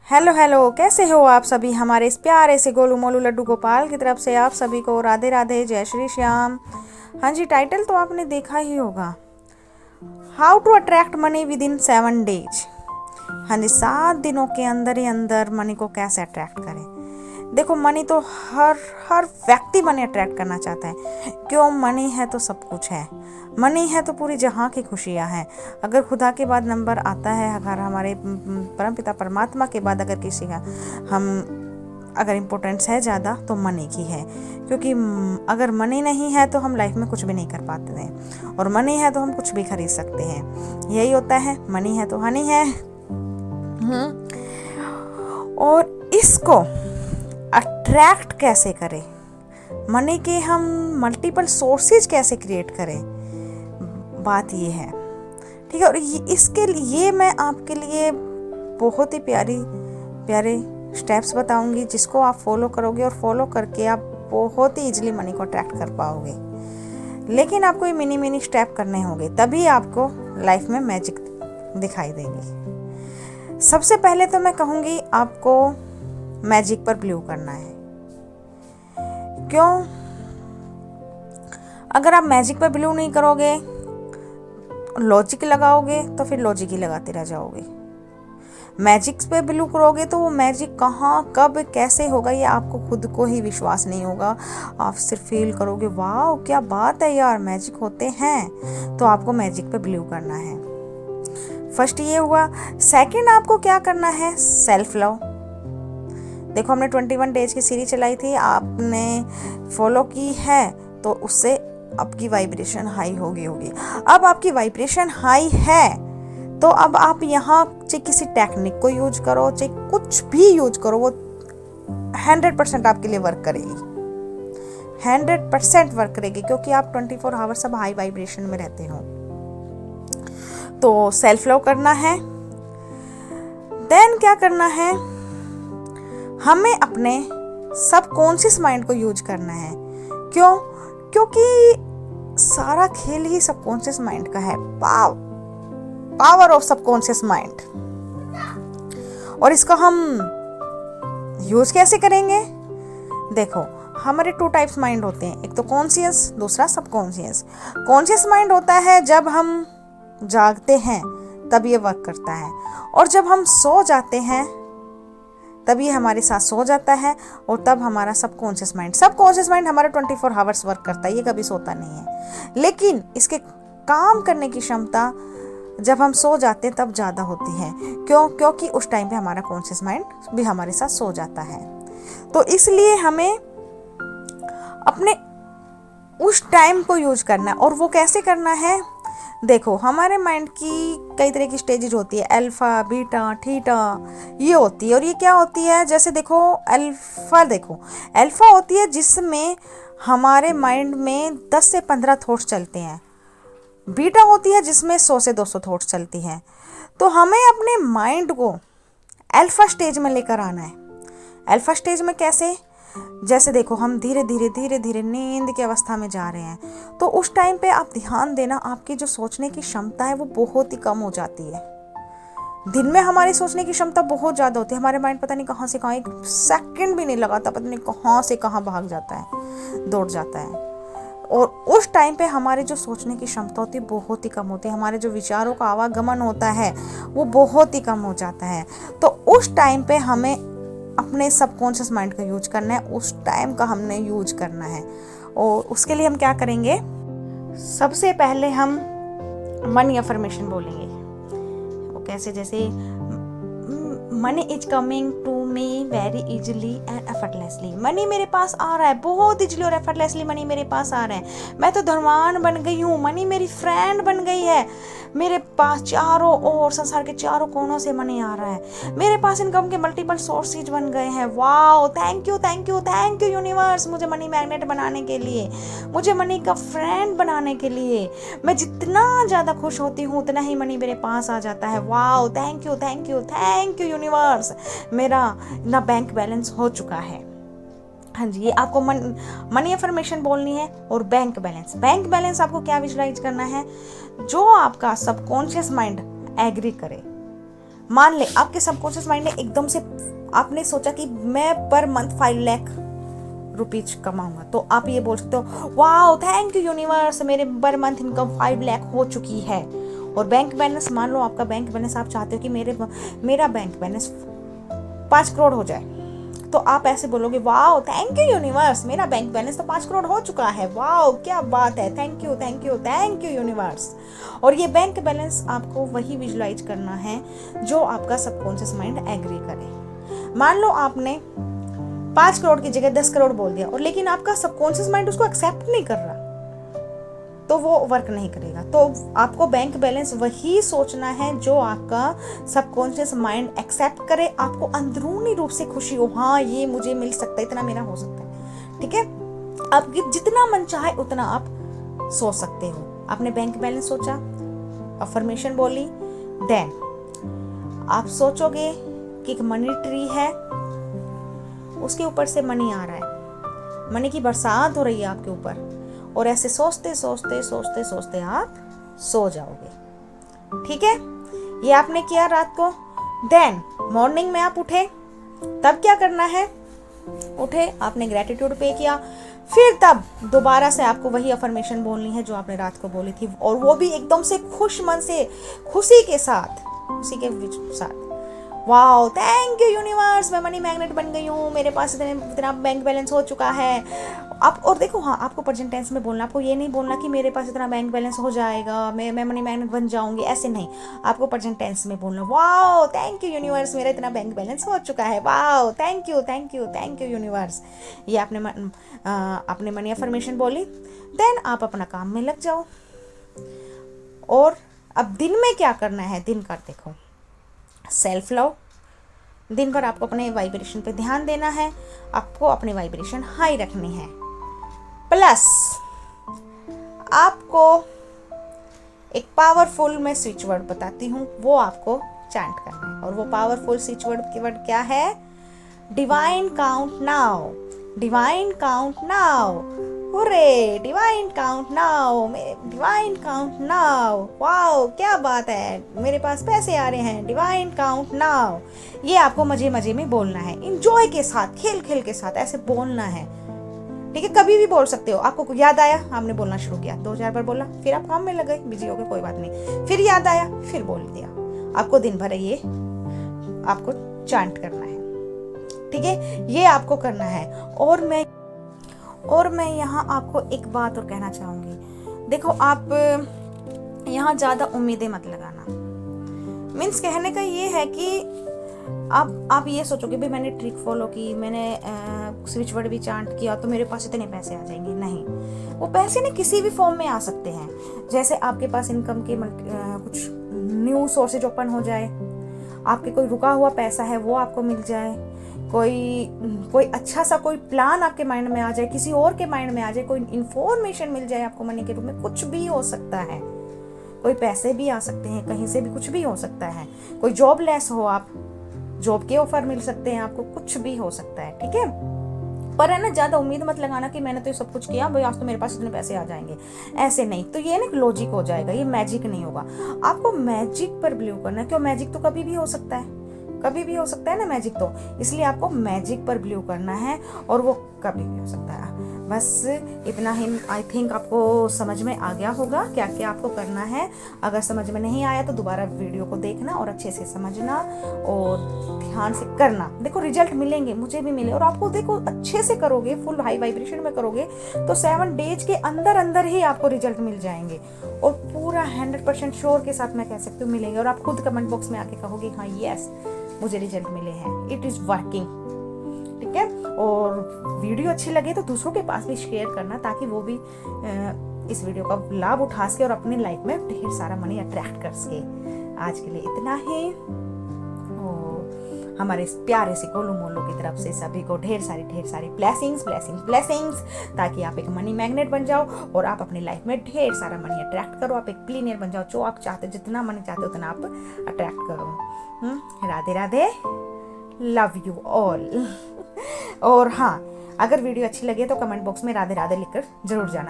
Hello hello, कैसे हो आप सभी। हमारे इस प्यारे से गोलू मोलू लड्डू गोपाल की तरफ से आप सभी को राधे राधे, जय श्री श्याम। हाँ जी, टाइटल तो आपने देखा ही होगा, how to attract money within 7 days. हाँ जी, 7 दिनों के अंदर ही अंदर मनी को कैसे अट्रैक्ट करें। देखो, मनी तो हर हर व्यक्ति मनी अट्रैक्ट करना चाहता है। क्यों? मनी है तो सब कुछ है, मनी है तो पूरी जहाँ की खुशियाँ हैं। अगर खुदा के बाद नंबर आता है, अगर हमारे परमपिता परमात्मा के बाद अगर किसी का अगर इम्पोर्टेंस है ज़्यादा तो मनी की है। क्योंकि अगर मनी नहीं है तो हम लाइफ में कुछ भी नहीं कर पाते हैं, और मनी है तो हम कुछ भी खरीद सकते हैं। यही होता है, मनी है तो हनी है। और इसको अट्रैक्ट कैसे करें, मनी के हम मल्टीपल सोर्सेज कैसे क्रिएट करें, बात ये है। ठीक है। और इसके लिए मैं आपके लिए बहुत ही प्यारे स्टेप्स बताऊंगी, जिसको आप फॉलो करोगे और फॉलो करके आप बहुत ही इजीली मनी को अट्रैक्ट कर पाओगे। लेकिन आपको ये मिनी स्टेप करने होंगे, तभी आपको लाइफ में मैजिक दिखाई देगी। सबसे पहले तो मैं कहूँगी आपको मैजिक पर बिलीव करना है। क्यों? अगर आप मैजिक पर बिलीव नहीं करोगे, लॉजिक लगाओगे, तो फिर लॉजिक ही लगाते रह जाओगे। मैजिक पे बिलीव करोगे तो वो मैजिक कहाँ कब कैसे होगा ये आपको खुद को ही विश्वास नहीं होगा। आप सिर्फ फील करोगे, वाह क्या बात है यार, मैजिक होते हैं। तो आपको मैजिक पे बिलीव करना है। फर्स्ट ये हुआ। सेकंड आपको क्या करना है, सेल्फ लव। देखो, हमने 21 डेज की सीरीज चलाई थी, आपने फॉलो की है तो उससे आपकी वाइब्रेशन हाई होगी। अब आपकी वाइब्रेशन हाई है तो अब आप यहाँ चाहे किसी टेक्निक को यूज करो, चाहे कुछ भी यूज करो, वो 100% आपके लिए वर्क करेगी। 100% वर्क करेगी, क्योंकि आप 24 आवर्स सब हाई वाइब्रेशन में रहते हो। तो सेल्फ लव करना है। देन क्या करना है, हमें अपने सबकॉन्शियस माइंड को यूज करना है। क्यों? क्योंकि सारा खेल ही सबकॉन्शियस माइंड का है। Power of subconscious mind. और इसको हम यूज कैसे करेंगे? देखो, हमारे 2 टाइप्स माइंड होते हैं, एक तो कॉन्शियस, दूसरा सबकॉन्शियस। कॉन्शियस माइंड होता है जब हम जागते हैं तब ये वर्क करता है, और जब हम सो जाते हैं तब ये हमारे साथ सो जाता है, और तब हमारा सबकॉन्शियस माइंड हमारा 24 आवर्स वर्क करता है, ये कभी सोता नहीं है। लेकिन इसके काम करने की क्षमता जब हम सो जाते हैं तब ज़्यादा होती है। क्यों? क्योंकि उस टाइम पे हमारा कॉन्शियस माइंड भी हमारे साथ सो जाता है। तो इसलिए हमें अपने उस टाइम को यूज करना है। और वो कैसे करना है? देखो, हमारे माइंड की कई तरह की स्टेजेज होती है, अल्फा, बीटा, थीटा, ये होती है। और ये क्या होती है? जैसे देखो, अल्फा होती है जिसमें हमारे माइंड में 10 से 15 थॉट्स चलते हैं। बीटा होती है जिसमें 100 से 200 थॉट्स चलती हैं। तो हमें अपने माइंड को अल्फा स्टेज में लेकर आना है। अल्फा स्टेज में कैसे? जैसे देखो, हम धीरे धीरे नींद की अवस्था में जा रहे हैं, तो उस टाइम पे आप ध्यान देना, आपकी जो सोचने की क्षमता है वो बहुत ही कम हो जाती है। दिन में हमारी सोचने की क्षमता बहुत ज़्यादा होती है, हमारे माइंड पता नहीं कहाँ से कहाँ, एक सेकंड भी नहीं लगाता, पता नहीं कहाँ से कहाँ भाग जाता है, दौड़ जाता है। और उस टाइम पे हमारे जो सोचने की क्षमता होती है बहुत ही कम होती है, हमारे जो विचारों का आवागमन होता है वो बहुत ही कम हो जाता है। तो उस टाइम पे हमें अपने सबकॉन्शियस माइंड का यूज करना है, उस टाइम का हमने यूज करना है। और उसके लिए हम क्या करेंगे, सबसे पहले हम मनी अफर्मेशन बोलेंगे। वो कैसे? जैसे money is coming to me very easily and effortlessly. Money मेरे पास आ रहा है बहुत इजिली और एफर्टलेसली, मनी मेरे पास आ रहा है। मैं तो धनवान बन गई हूँ, मनी मेरी फ्रेंड बन गई है। मेरे पास चारों ओर, संसार के चारों कोनों से मनी आ रहा है। मेरे पास इनकम के मल्टीपल सोर्सेज बन गए हैं। वाओ, थैंक यू यूनिवर्स, मुझे मनी मैग्नेट बनाने के लिए, मुझे मनी का फ्रेंड बनाने के लिए। मैं जितना ज़्यादा खुश होती हूँ उतना ही मनी मेरे पास आ जाता है। वाओ, थैंक यू यूनिवर्स, मेरा ना बैंक बैलेंस हो चुका है। हाँ जी, ये आपको मनी अफर्मेशन बोलनी है। और बैंक बैलेंस आपको क्या विजुलाइज करना है? जो आपका सबकॉन्शियस माइंड एग्री करे, मान ले आपके सबकॉन्शियस माइंड ने एकदम से, आपने सोचा कि मैं पर मंथ 5 लाख रुपीज कमाऊंगा, तो आप ये बोल सकते हो वाओ थैंक यू यूनिवर्स, मेरे पर मंथ इनकम 5 लाख हो चुकी है। और बैंक बैलेंस, मान लो आपका बैंक बैलेंस, आप चाहते हो कि मेरा बैंक बैलेंस 5 करोड़ हो जाए, तो आप ऐसे बोलोगे वाओ थैंक यू यूनिवर्स, मेरा बैंक बैलेंस तो 5 करोड़ हो चुका है, वाओ क्या बात है, thank you thank you thank you universe. और ये बैंक बैलेंस आपको वही विजुलाइज करना है जो आपका सबकॉन्शियस माइंड एग्री करे। मान लो आपने 5 करोड़ की जगह 10 करोड़ बोल दिया, और लेकिन आपका सबकॉन्शियस माइंड उसको एक्सेप्ट नहीं कर रहा, तो वो वर्क नहीं करेगा। तो आपको बैंक बैलेंस वही सोचना है जो आपका सबकॉन्शियस माइंड एक्सेप्ट करे, आपको अंदरूनी रूप से खुशी हो, हाँ ये मुझे मिल सकता है, इतना मेरा हो सकता है। ठीक है, आप जितना मन चाहे उतना आप सोच सकते हो। आपने बैंक बैलेंस सोचा, अफर्मेशन बोली, देन आप सोचोगे कि एक मनी ट्री है, उसके ऊपर से मनी आ रहा है, मनी की बरसात हो रही है आपके ऊपर, और ऐसे सोचते सोचते सोचते सोचते आप सो जाओगे। ठीक है, ये आपने किया रात को। देन मॉर्निंग में आप उठे, तब क्या करना है, उठे आपने ग्रेटिट्यूड पे किया, फिर तब दोबारा से आपको वही अफर्मेशन बोलनी है जो आपने रात को बोली थी, और वो भी एकदम से खुश मन से, खुशी के साथ, वाओ थैंक यू यूनिवर्स, मैं मनी मैग्नेट बन गई हूँ, मेरे पास इतना बैंक बैलेंस हो चुका है। आप और देखो, हाँ आपको प्रेजेंट टेंस में बोलना, आपको ये नहीं बोलना कि मेरे पास इतना बैंक बैलेंस हो जाएगा, मैं मनी मैग्नेट बन जाऊंगी, ऐसे नहीं, आपको प्रेजेंट टेंस में बोलना, वाओ थैंक यू यूनिवर्स, मेरा इतना बैंक बैलेंस हो चुका है, wow thank you thank you thank you universe. ये आपने मनी अफर्मेशन बोली। देन आप अपना काम में लग जाओ। और अब दिन में क्या करना है, दिन का देखो, सेल्फ लव, दिन भर आपको अपने वाइब्रेशन पे ध्यान देना है, आपको अपनी वाइब्रेशन हाई रखनी है, प्लस आपको एक पावरफुल मैं स्विच वर्ड बताती हूँ, वो आपको चैंट करना है, और वो पावरफुल स्विच वर्ड की वर्ड क्या है, divine count now, divine count now, hurray divine count now, divine count now, wow क्या बात है, मेरे पास पैसे आ रहे हैं, डिवाइन काउंट नाउ। ये आपको मजे मजे में बोलना है, इंजॉय के साथ, खेल खेल के साथ ऐसे बोलना है। ठीक है, कभी भी बोल सकते हो, आपको याद आया, आपने बोलना शुरू किया, 2-4 बार बोला, फिर आप काम में लग गए, बिजी हो गए, कोई बात नहीं, फिर याद आया, फिर बोल दिया, आपको दिन भर ये आपको चांट करना है। ठीक है, ये आपको करना है। और मैं यहाँ आपको एक बात और कहना चाहूँगी, देखो आप यहाँ ज़्यादा उम्मीदें मत लगाना। मीन्स कहने का ये है कि आप ये सोचोगे भाई मैंने ट्रिक फॉलो की, मैंने स्विच वर्ड भी चांट किया तो मेरे पास इतने पैसे आ जाएंगे, नहीं, वो पैसे ना किसी भी फॉर्म में आ सकते हैं। जैसे आपके पास इनकम के कुछ न्यू सोर्सेज ओपन हो जाए, आपके कोई रुका हुआ पैसा है वो आपको मिल जाए, कोई अच्छा सा कोई प्लान आपके माइंड में आ जाए, किसी और के माइंड में आ जाए, कोई इन्फॉर्मेशन मिल जाए आपको मनी के रूप में, कुछ भी हो सकता है, कोई पैसे भी आ सकते हैं, कहीं से भी कुछ भी हो सकता है, कोई जॉब लेस हो, आप जॉब के ऑफर मिल सकते हैं आपको, कुछ भी हो सकता है। ठीक है, पर है ना ज़्यादा उम्मीद मत लगाना कि मैंने तो ये सब कुछ किया भाई आज तो मेरे पास इतने पैसे आ जाएंगे, ऐसे नहीं, तो ये ना लॉजिक हो जाएगा, ये मैजिक नहीं होगा। आपको मैजिक पर बिलीव करना है, क्यों, मैजिक तो कभी भी हो सकता है, कभी भी हो सकता है ना मैजिक, तो इसलिए आपको मैजिक पर बिलीव करना है, और वो कभी भी हो सकता है। बस इतना ही, आई थिंक आपको समझ में आ गया होगा क्या क्या आपको करना है। अगर समझ में नहीं आया तो दोबारा वीडियो को देखना और अच्छे से समझना और ध्यान से करना। देखो रिजल्ट मिलेंगे, मुझे भी मिले, और आपको देखो अच्छे से करोगे, फुल हाई वाइब्रेशन में करोगे तो 7 डेज के अंदर अंदर ही आपको रिजल्ट मिल जाएंगे, और पूरा 100% श्योर के साथ मैं कह सकती हूँ मिलेंगे। और आप खुद कमेंट बॉक्स में आके कहोगे हाँ यस मुझे रिजल्ट मिले हैं, इट इज़ वर्किंग। ठीक है, और वीडियो अच्छी लगे तो दूसरों के पास भी शेयर करना, ताकि वो भी इस वीडियो का लाभ उठा सके और अपनी लाइफ में ढेर सारा मनी अट्रैक्ट कर सके। आज के लिए इतना ही, और हमारे प्यारे से गोलू मोलू की तरफ से सभी को ढेर सारी ब्लेसिंग्स, ताकि आप एक मनी मैग्नेट बन जाओ और आप अपनी लाइफ में ढेर सारा मनी अट्रैक्ट करो, आप एक बिलियनियर बन जाओ, जो आप चाहते, जितना मनी चाहते हो उतना आप अट्रैक्ट करो। Radhe Radhe, love you all. और हाँ, अगर वीडियो अच्छी लगे तो कमेंट बॉक्स में राधे राधे लिखकर जरूर जाना।